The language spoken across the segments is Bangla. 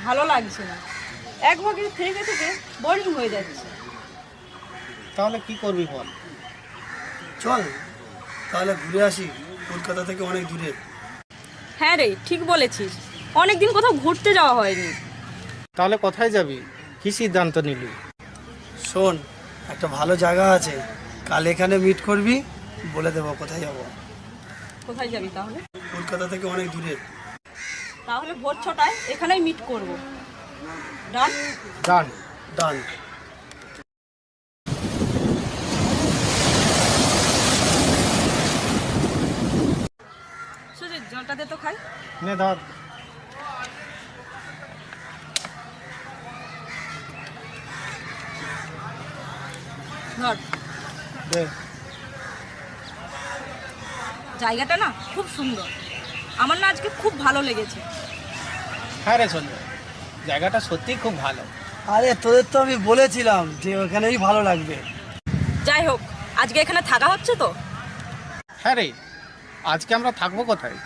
ভালো লাগছে না, এক ভাগে থেকে থেকে বোরিং হয়ে যাচ্ছে। তাহলে কি করবি বল? চল তাহলে ঘুরে আসি, কলকাতা থেকে অনেক দূরে। হ্যাঁ রে, ঠিক বলেছিস, অনেকদিন কোথাও ঘুরতে যাওয়া হয়নি। তাহলে কোথায় যাবি? কি সিদ্ধান্ত নিলি? শোন, একটা ভালো জায়গা আছে, কাল এখানে মিট করবি, বলে দেবো কোথায় যাব। কোথায় যাবি তাহলে? কলকাতা থেকে অনেক দূরে। তাহলে ভোর 6টায় এখানেই মিট করব। ডান। ডান। ডান। সুজিত, জলটা দে তো খাই। নে ধর। ধর। দে। জায়গাটা না খুব সুন্দর, আমার না আজকে খুব ভালো লেগেছে। হ্যাঁ রে সঞ্জয়, জায়গাটা সত্যিই খুব ভালো। আরে তোদের তো আমি বলেছিলাম যে ওখানেই ভালো লাগবে। যাই হোক, আজকে এখানে থাকা হচ্ছে তো? হ্যাঁ রে, আজকে আমরা থাকবো কোথায়?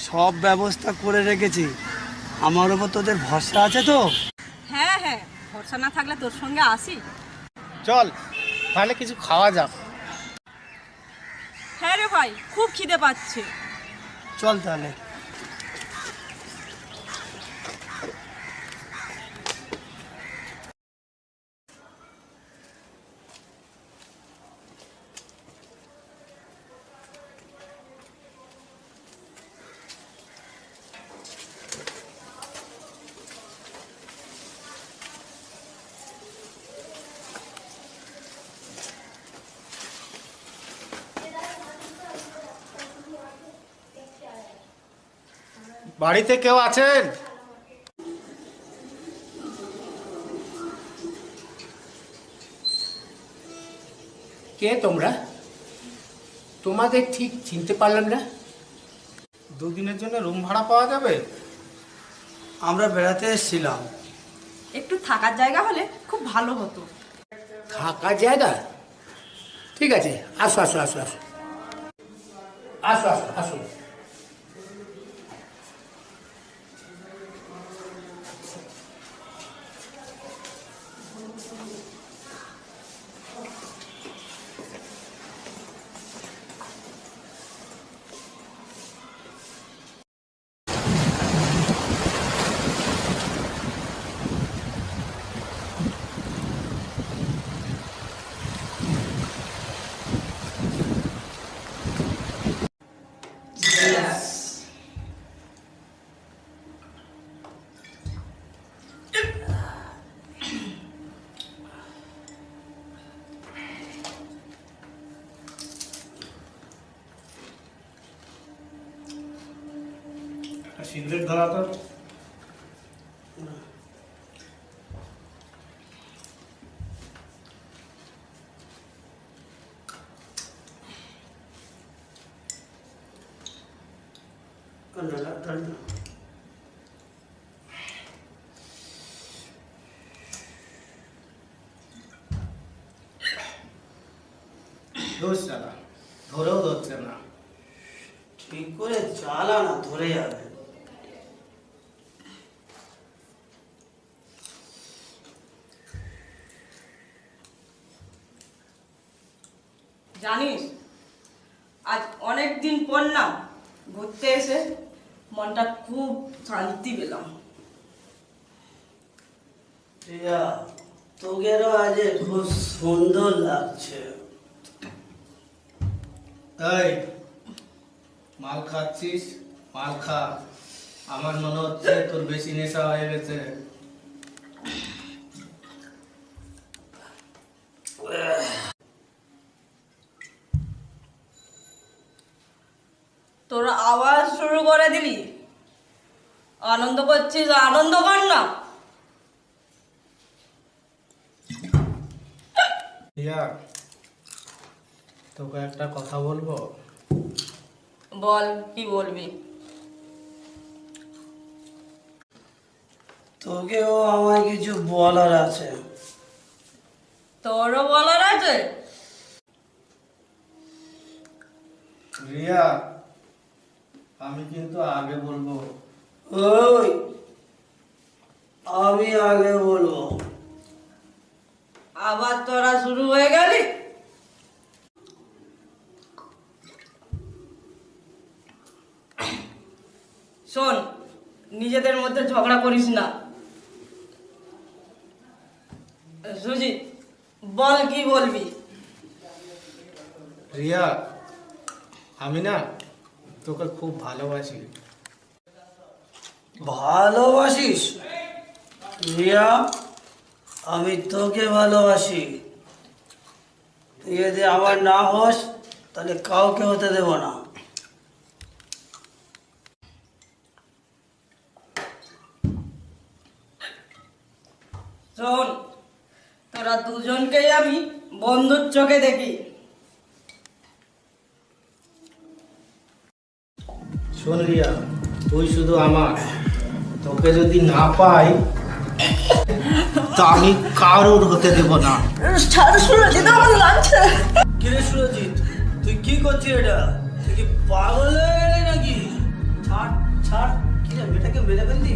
সব ব্যবস্থা করে রেখেছি, আমার ওপর তোদের ভরসা আছে তো? হ্যাঁ হ্যাঁ, ভরসা না থাকলে তোর সঙ্গে আসি। চল তাহলে কিছু খাওয়া যাক। হ্যাঁ রে ভাই, খুব খিদে পাচ্ছে। চল তাহলে। বাড়িতে কেউ আছেন? কে তোমরা? তোমাদের ঠিক চিনতে পারলাম না। দুদিনের জন্য রুম ভাড়া পাওয়া যাবে? আমরা বেড়াতে এসেছিলাম। একটু থাকার জায়গা হলে খুব ভালো হতো। থাকার জায়গা? ঠিক আছে, আসো আসো আসো আসো আসো আসো আসো। সিগারেট ধরা তো। দোষ চালা, ধরেও ধরছে না। ঠিক করে চালা না, ধরে যাবে। জানিস, আজ অনেক দিন পর না ঘুরতে এসে মনটা খুব শান্তি পেলাম। প্রিয়া, তোকেরও আজ খুব সুন্দর লাগছে। এই মাল খাচ্ছিস? মাল খা, আমার মনে হচ্ছে তোর বেশি নেশা হয়ে গেছে। তোরা আওয়াজ শুরু করে দিলি, আনন্দ করছিস, আনন্দ কর না। রিয়া, তোকে একটা কথা বলবো। বল, কি বলবি? তোকেও আমায় কিছু বলার আছে। তোরও বলার আছে? রিয়া, আমি কিন্তু আগে বলবো। ওই আমি আগে বলবো। আবার তোরা শুরু হয়ে গেলি। শোন, নিজেদের মধ্যে ঝগড়া করিস না। সুজিত, বল কি বলবি? রিয়া, আমি না তোকে খুব ভালোবাসি। ভালোবাসিস? রিয়া, আমি তোকে ভালোবাসি। তুই যদি আমার না হস তাহলে কাউকে হতে দেব না। শোন, তোরা দুজনকেই আমি বন্ধুর চোখে দেখি। শোন রিয়া, তুই শুধু আমার, তোকে যদি না পাই তা আমি কারোর হতে দেব না। সুরজিৎ, আমার লাগছে। কিরে সুরজিৎ, তুই কি করছিস এটা? তুই কি পাগল হয়ে গেলি নাকি? ছাড় ছাড়, কিরে মেয়েটাকে মেরে ফেললি?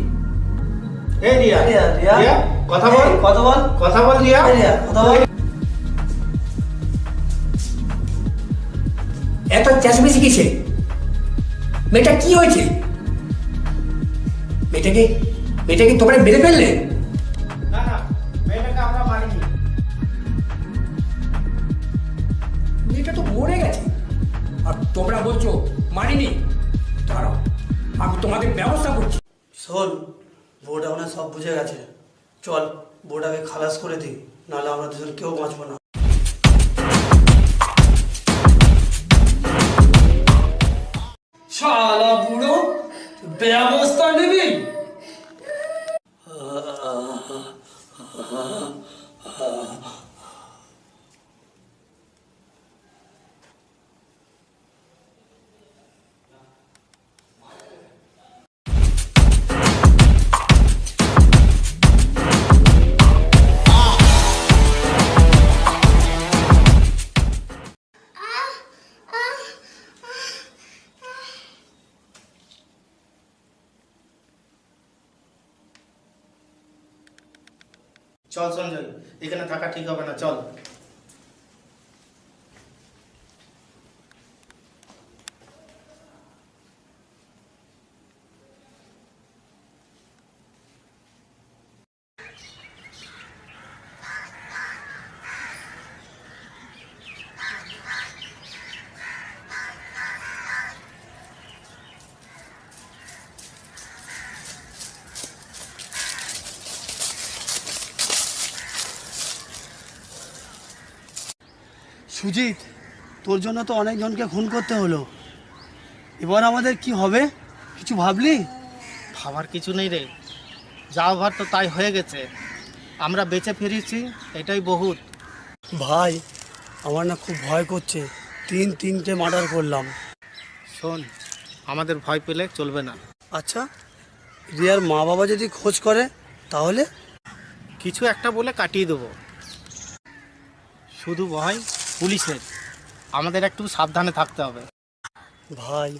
এই রিয়া, রিয়া, রিয়া, রিয়া, কথা বল, এই, কথা বল, কথা বল রিয়া। এই রিয়া, কথা বল। এত চেঁচামেচি কিসে? মেয়েটা কি হয়েছে? মেয়েটাকে তোমরা মেরে ফেললে? না না, মেয়েটাকে আমরা মারিনি। মেয়েটা তো মরে গেছে আর তোমরা বলছো মারিনি। দাঁড়াও, আমি তোমাদের ব্যবস্থা করছি। শোন, বউটা ওখানে সব বুঝে গেছে। চল, বউটাকে খালাস করে দিই, নাহলে আমরা দুজন কেউ বাঁচবো না। শালা বুড়ো, ব্যবস্থা নিবি? চল সঞ্জয়, এখানে থাকা ঠিক হবে না, চল। সুজিত, তোর জন্য তো অনেকজনকে খুন করতে হলো। এবার আমাদের কি হবে? কিছু ভাবলি? ভাবার কিছু নেই রে, যা হবার তো তাই হয়ে গেছে। আমরা বেঁচে ফিরেছি, এটাই বহুত। ভাই, আমার না খুব ভয় করছে। তিনটে মার্ডার করলাম। শোন, আমাদের ভয় পেলে চলবে না। আচ্ছা, রিয়ার মা বাবা যদি খোঁজ করে তাহলে? কিছু একটা বলে কাটিয়ে দেবো। শুধু ভয় পুলিশের, আমাদের একটু সাবধানে থাকতে হবে। ভাই,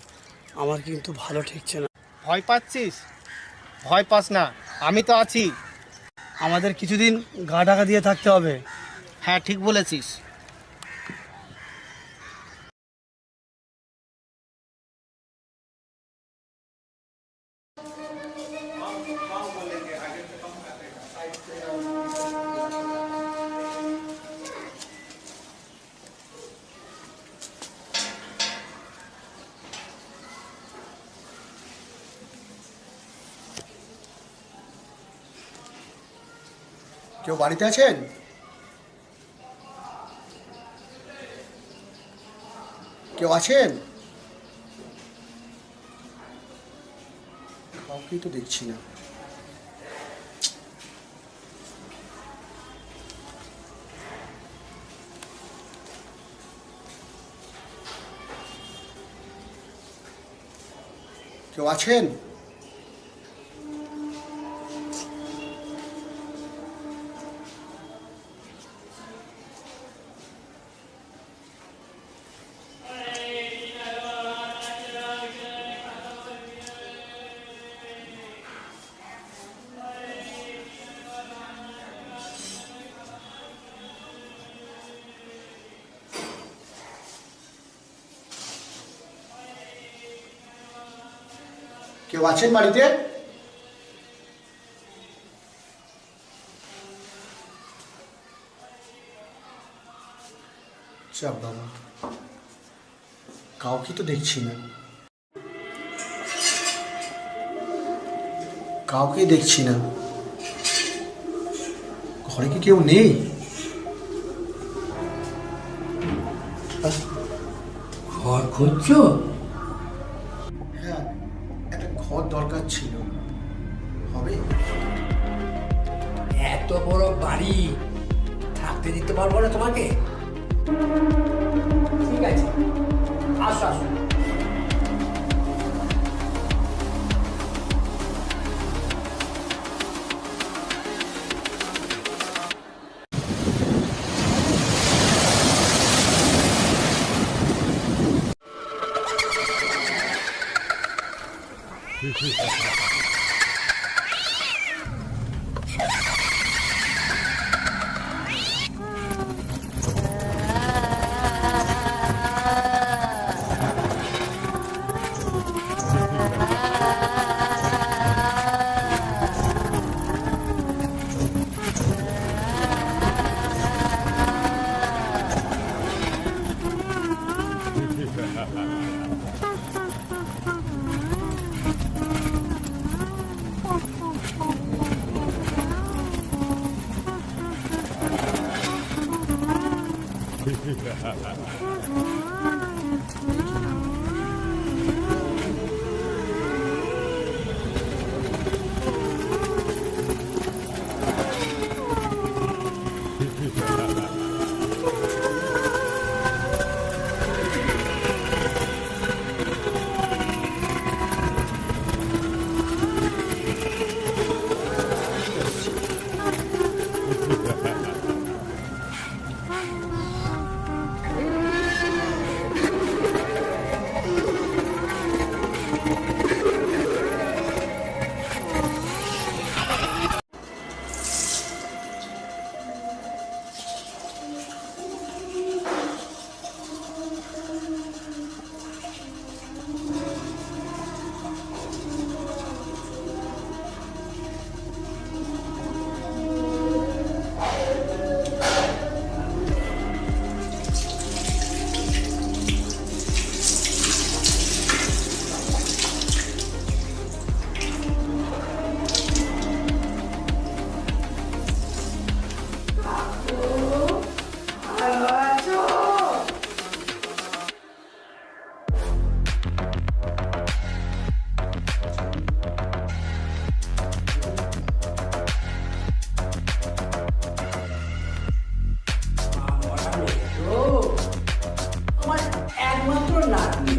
আমার কিন্তু ভালো ঠেকছে না। ভয় পাচ্ছিস? ভয় পাস না, আমি তো আছি। আমাদের কিছুদিন গা ঢাকা দিয়ে থাকতে হবে। হ্যাঁ, ঠিক বলেছিস। কেউ বাড়িতে আছেন? কেউ আছেন? কাউকেই তো দেখছি না। কেউ আছেন? কেউ আছেন বাড়িতে? চাপ বাবা, কাউকে তো দেখছি না, কাউকে দেখছি না। ঘরে কি কেউ নেই? ঘর খুঁজছো? হ্যাঁ, একটা ঘর দরকার ছিল, হবে? এত বড় বাড়ি থাকতে দিতে পারবো না তোমাকে। ঠিক আছে, আসো আসো। আমার একমাত্র নাতনি।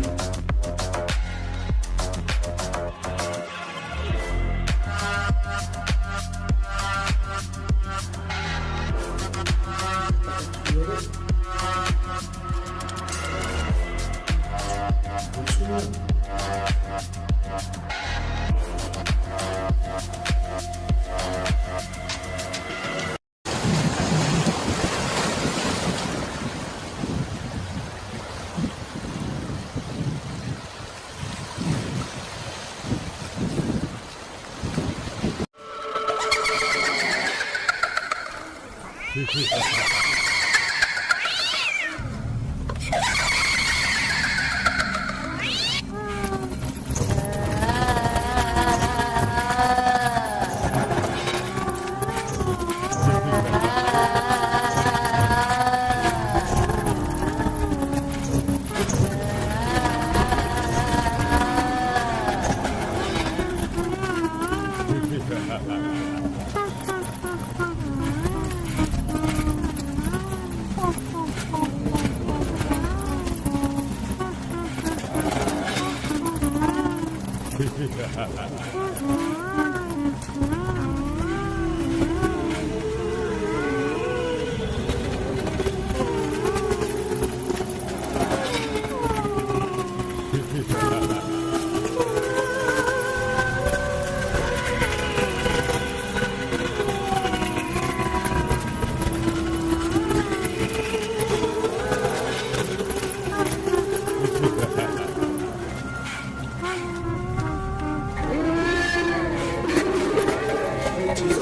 আছিস?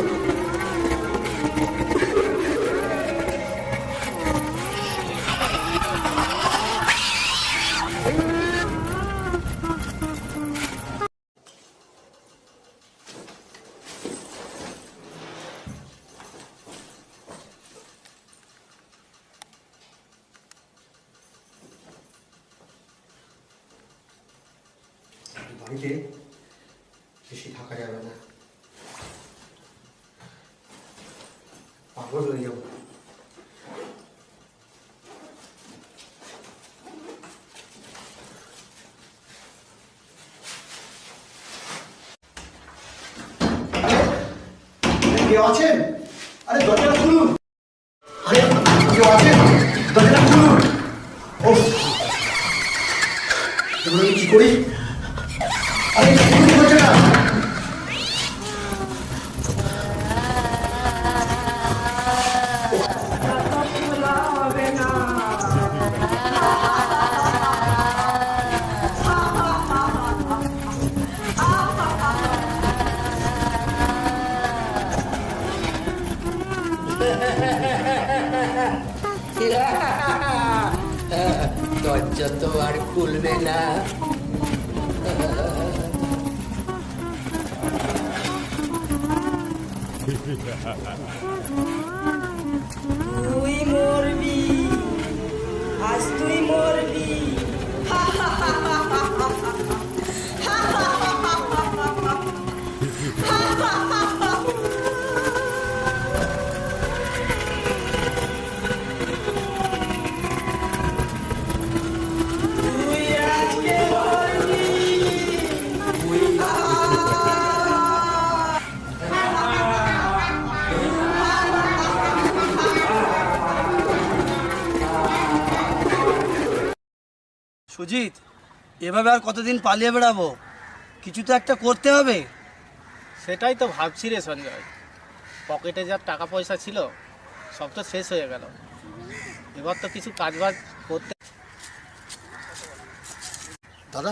বাড়িতে বেশি থাকা যাবে না, পাগল হয়ে যাবো। কেউ আছেন? আরে দরজাটা খুলুন। আরে কেউ আছেন? দরজাটা খুলুন। ও এগুলো আমি কি করি? আরে খুলুন দরজাটা। দরজা তো আর খুলবে না। তুই মরবি, আজ তুই মরবি। তুই আজকে মরবি। সুজিত, এভাবে আর কতদিন পালিয়ে বেড়াবো? কিছু তো একটা করতে হবে। সেটাই তো ভাবছি রে সঞ্জয়, পকেটে যা টাকা পয়সা ছিল সব তো শেষ হয়ে গেল। এবার তো কিছু কাজবাজ করতে। দাদা,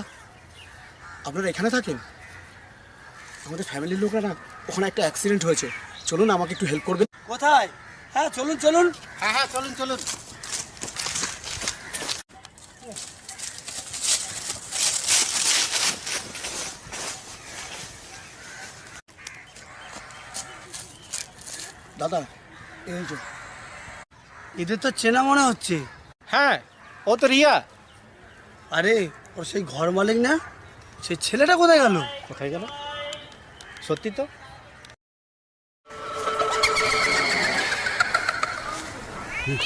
আপনারা এখানে থাকেন? আমাদের ফ্যামিলির লোকরা না ওখানে একটা অ্যাক্সিডেন্ট হয়েছে, চলুন আমাকে একটু হেল্প করবেন। কোথায়? হ্যাঁ চলুন চলুন। হ্যাঁ হ্যাঁ চলুন চলুন। দাদা এই যে, এদের তো চেনা মনে হচ্ছে। হ্যাঁ ও তো রিয়া। আরে ওর সেই ঘর মালিক না? সেই ছেলেটা কোথায় গেল? কোথায় গেল? সত্যি তো। Thank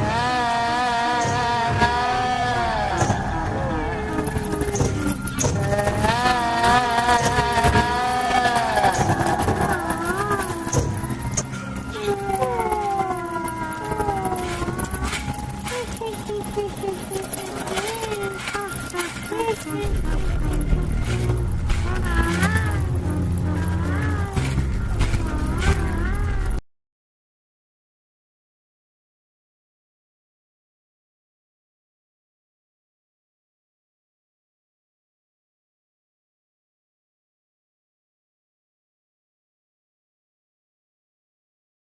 you.